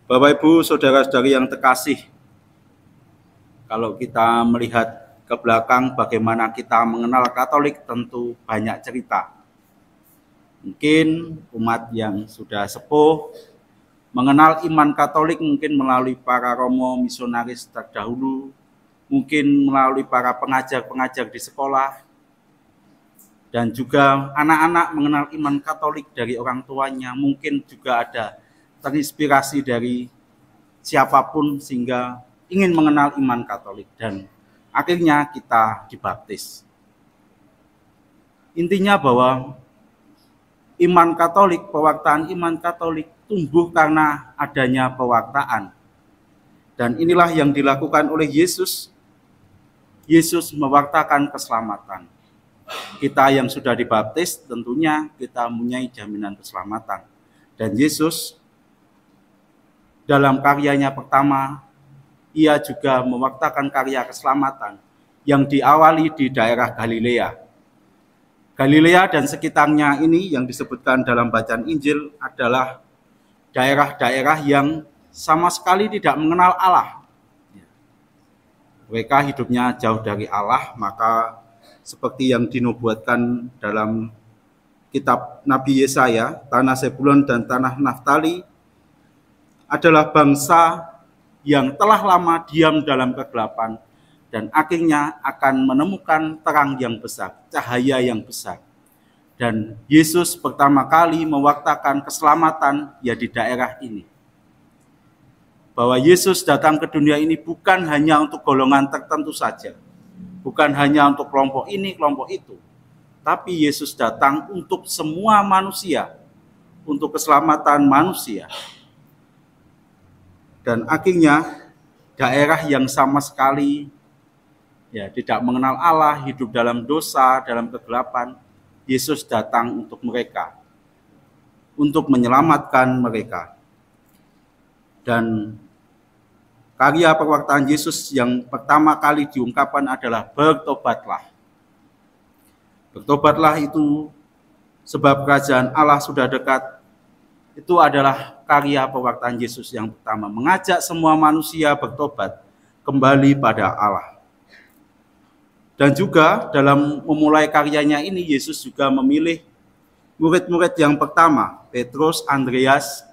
Bapak Ibu, saudara-saudari yang terkasih, kalau kita melihat ke belakang bagaimana kita mengenal Katolik, tentu banyak cerita. Mungkin umat yang sudah sepuh mengenal iman Katolik mungkin melalui para romo misionaris terdahulu, mungkin melalui para pengajar-pengajar di sekolah, dan juga anak-anak mengenal iman Katolik dari orang tuanya. Mungkin juga ada terinspirasi dari siapapun sehingga ingin mengenal iman Katolik dan akhirnya kita dibaptis. Intinya bahwa iman Katolik, pewartaan iman Katolik tumbuh karena adanya pewartaan. Dan inilah yang dilakukan oleh Yesus. Yesus mewartakan keselamatan. Kita yang sudah dibaptis tentunya kita mempunyai jaminan keselamatan. Dan Yesus dalam karyanya pertama, ia juga mewartakan karya keselamatan yang diawali di daerah Galilea. Galilea dan sekitarnya ini yang disebutkan dalam bacaan Injil adalah daerah-daerah yang sama sekali tidak mengenal Allah. Mereka hidupnya jauh dari Allah, maka seperti yang dinubuatkan dalam kitab Nabi Yesaya, tanah Zebulon dan tanah Naftali adalah bangsa yang telah lama diam dalam kegelapan dan akhirnya akan menemukan terang yang besar, cahaya yang besar. Dan Yesus pertama kali mewartakan keselamatan ya di daerah ini. Bahwa Yesus datang ke dunia ini bukan hanya untuk golongan tertentu saja, bukan hanya untuk kelompok ini, kelompok itu, tapi Yesus datang untuk semua manusia, untuk keselamatan manusia. Dan akhirnya daerah yang sama sekali ya tidak mengenal Allah, hidup dalam dosa, dalam kegelapan, Yesus datang untuk mereka, untuk menyelamatkan mereka. Dan karya pewartaan Yesus yang pertama kali diungkapkan adalah bertobatlah. Bertobatlah itu sebab kerajaan Allah sudah dekat. Itu adalah karya pewartaan Yesus yang pertama, mengajak semua manusia bertobat kembali pada Allah. Dan juga dalam memulai karyanya ini, Yesus juga memilih murid-murid yang pertama, Petrus, Andreas,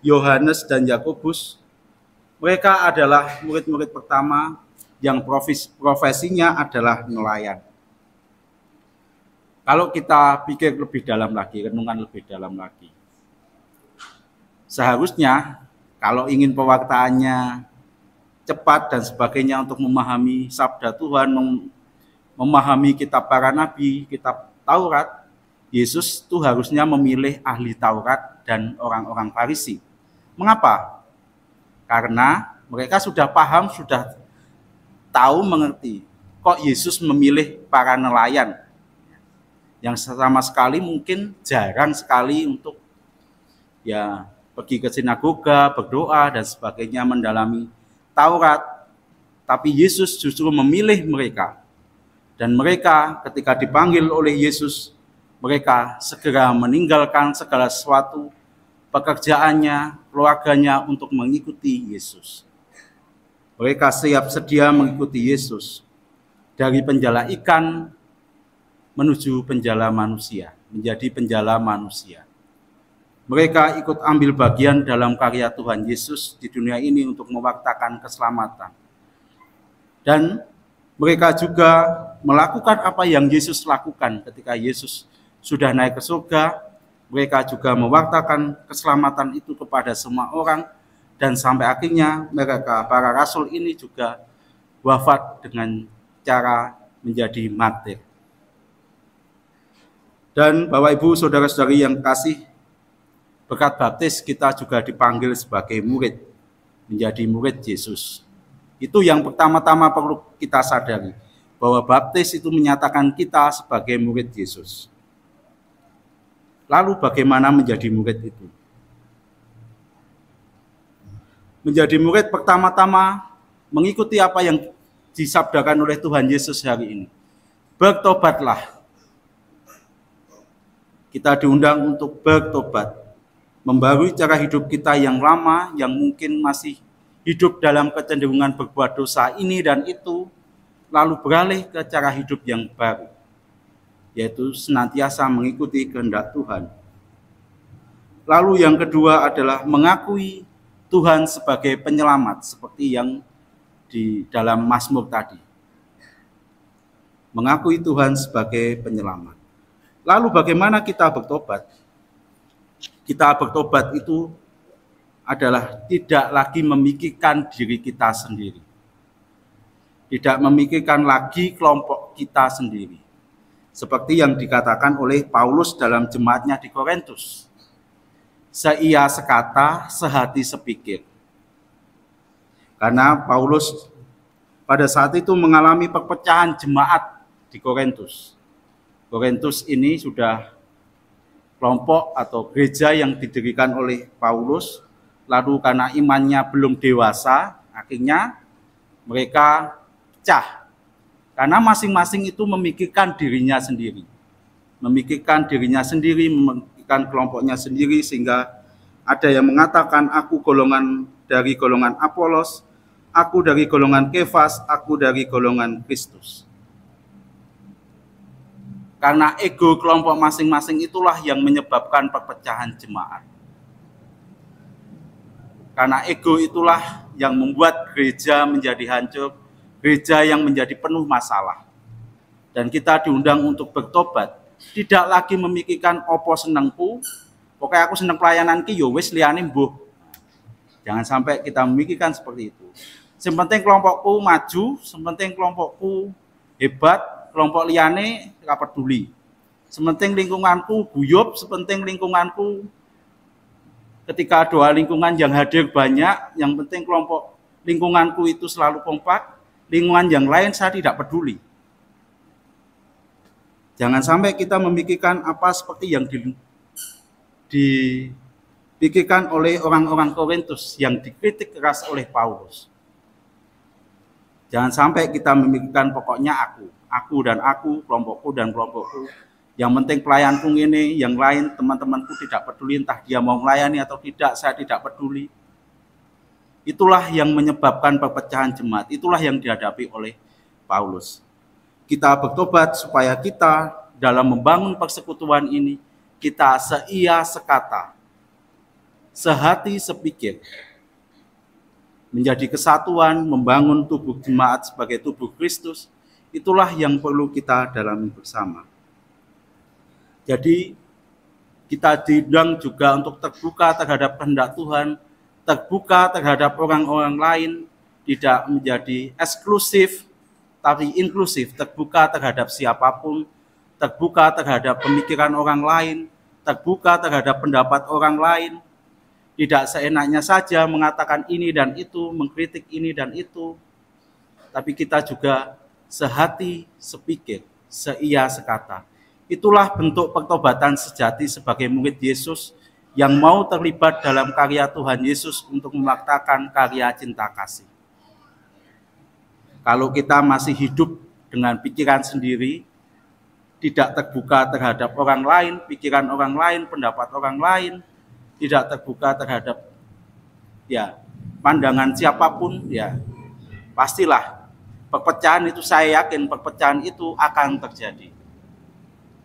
Yohanes, dan Yakobus. Mereka adalah murid-murid pertama yang profesinya adalah nelayan. Kalau kita pikir lebih dalam lagi, renungan lebih dalam lagi, seharusnya kalau ingin pewartaannya cepat dan sebagainya untuk memahami sabda Tuhan, memahami kitab para nabi, kitab Taurat, Yesus itu harusnya memilih ahli Taurat dan orang-orang Farisi. Mengapa? Karena mereka sudah paham, sudah tahu, mengerti. Kok Yesus memilih para nelayan yang sama sekali mungkin jarang sekali untuk ya pergi ke sinagoga, berdoa, dan sebagainya, mendalami Taurat. Tapi Yesus justru memilih mereka. Dan mereka ketika dipanggil oleh Yesus, mereka segera meninggalkan segala sesuatu, pekerjaannya, keluarganya untuk mengikuti Yesus. Mereka siap sedia mengikuti Yesus. Dari penjala ikan menuju penjala manusia, menjadi penjala manusia. Mereka ikut ambil bagian dalam karya Tuhan Yesus di dunia ini untuk mewartakan keselamatan. Dan mereka juga melakukan apa yang Yesus lakukan ketika Yesus sudah naik ke surga. Mereka juga mewartakan keselamatan itu kepada semua orang. Dan sampai akhirnya mereka, para rasul ini juga wafat dengan cara menjadi martir. Dan Bapak Ibu, saudara-saudari yang kasih, berkat baptis kita juga dipanggil sebagai murid, menjadi murid Yesus. Itu yang pertama-tama perlu kita sadari, bahwa baptis itu menyatakan kita sebagai murid Yesus. Lalu bagaimana menjadi murid itu? Menjadi murid pertama-tama mengikuti apa yang disabdakan oleh Tuhan Yesus hari ini. Bertobatlah. Kita diundang untuk bertobat. membarui cara hidup kita yang lama, yang mungkin masih hidup dalam kecenderungan berbuat dosa ini dan itu, lalu beralih ke cara hidup yang baru, yaitu senantiasa mengikuti kehendak Tuhan. Lalu yang kedua adalah mengakui Tuhan sebagai penyelamat, seperti yang di dalam Mazmur tadi. Mengakui Tuhan sebagai penyelamat. Lalu bagaimana kita bertobat? Kita bertobat itu adalah tidak lagi memikirkan diri kita sendiri. Tidak memikirkan lagi kelompok kita sendiri. Seperti yang dikatakan oleh Paulus dalam jemaatnya di Korintus. Seia sekata, sehati sepikir. Karena Paulus pada saat itu mengalami perpecahan jemaat di Korintus. Korintus ini sudah kelompok atau gereja yang didirikan oleh Paulus, lalu karena imannya belum dewasa, akhirnya mereka pecah. Karena masing-masing itu memikirkan dirinya sendiri. Memikirkan dirinya sendiri, memikirkan kelompoknya sendiri, sehingga ada yang mengatakan aku dari golongan Apolos, aku dari golongan Kefas, aku dari golongan Kristus. Karena ego kelompok masing-masing itulah yang menyebabkan perpecahan jemaat. Karena ego itulah yang membuat gereja menjadi hancur, gereja yang menjadi penuh masalah. Dan kita diundang untuk bertobat, tidak lagi memikirkan opo senengku, pokoknya aku seneng pelayanan ki yo wis liyane mbuh. Jangan sampai kita memikirkan seperti itu. Yang penting kelompokku maju, yang penting kelompokku hebat, kelompok liyane ora peduli. Sementing lingkunganku guyub, sepenting lingkunganku ketika doa lingkungan yang hadir banyak, yang penting kelompok lingkunganku itu selalu kompak, lingkungan yang lain saya tidak peduli. Jangan sampai kita memikirkan apa seperti yang dipikirkan oleh orang-orang Korintus yang dikritik keras oleh Paulus. Jangan sampai kita memikirkan pokoknya aku dan aku, kelompokku dan kelompokku. Yang penting pelayanku ini, yang lain teman-temanku tidak peduli, entah dia mau melayani atau tidak, saya tidak peduli. Itulah yang menyebabkan perpecahan jemaat, itulah yang dihadapi oleh Paulus. Kita bertobat supaya kita dalam membangun persekutuan ini, kita seia sekata, sehati sepikir, menjadi kesatuan, membangun tubuh jemaat sebagai tubuh Kristus. Itulah yang perlu kita dalami bersama. Jadi kita diundang juga untuk terbuka terhadap kehendak Tuhan, terbuka terhadap orang-orang lain, tidak menjadi eksklusif, tapi inklusif, terbuka terhadap siapapun, terbuka terhadap pemikiran orang lain, terbuka terhadap pendapat orang lain, tidak seenaknya saja mengatakan ini dan itu, mengkritik ini dan itu, tapi kita juga sehati sepikir, seia sekata. Itulah bentuk pertobatan sejati sebagai murid Yesus yang mau terlibat dalam karya Tuhan Yesus untuk memaktakan karya cinta kasih. Kalau kita masih hidup dengan pikiran sendiri, tidak terbuka terhadap orang lain, pikiran orang lain, pendapat orang lain, tidak terbuka terhadap pandangan siapapun, pastilah perpecahan itu, saya yakin perpecahan itu akan terjadi.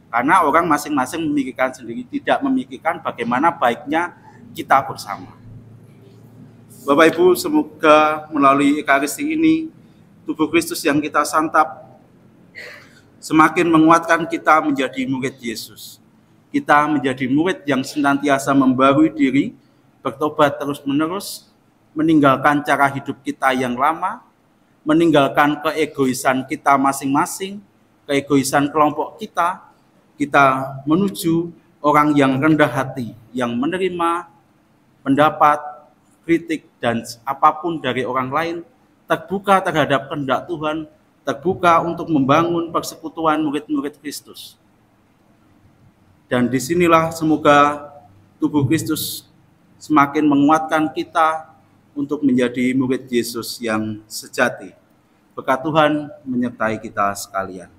Karena orang masing-masing memikirkan sendiri, tidak memikirkan bagaimana baiknya kita bersama. Bapak Ibu, semoga melalui Ekaristi ini, tubuh Kristus yang kita santap semakin menguatkan kita menjadi murid Yesus. Kita menjadi murid yang senantiasa membarui diri, bertobat terus-menerus, meninggalkan cara hidup kita yang lama, meninggalkan keegoisan kita masing-masing, keegoisan kelompok kita menuju orang yang rendah hati, yang menerima pendapat, kritik, dan apapun dari orang lain, terbuka terhadap kehendak Tuhan, terbuka untuk membangun persekutuan murid-murid Kristus. Dan disinilah semoga tubuh Kristus semakin menguatkan kita untuk menjadi murid Yesus yang sejati. Berkat Tuhan menyertai kita sekalian.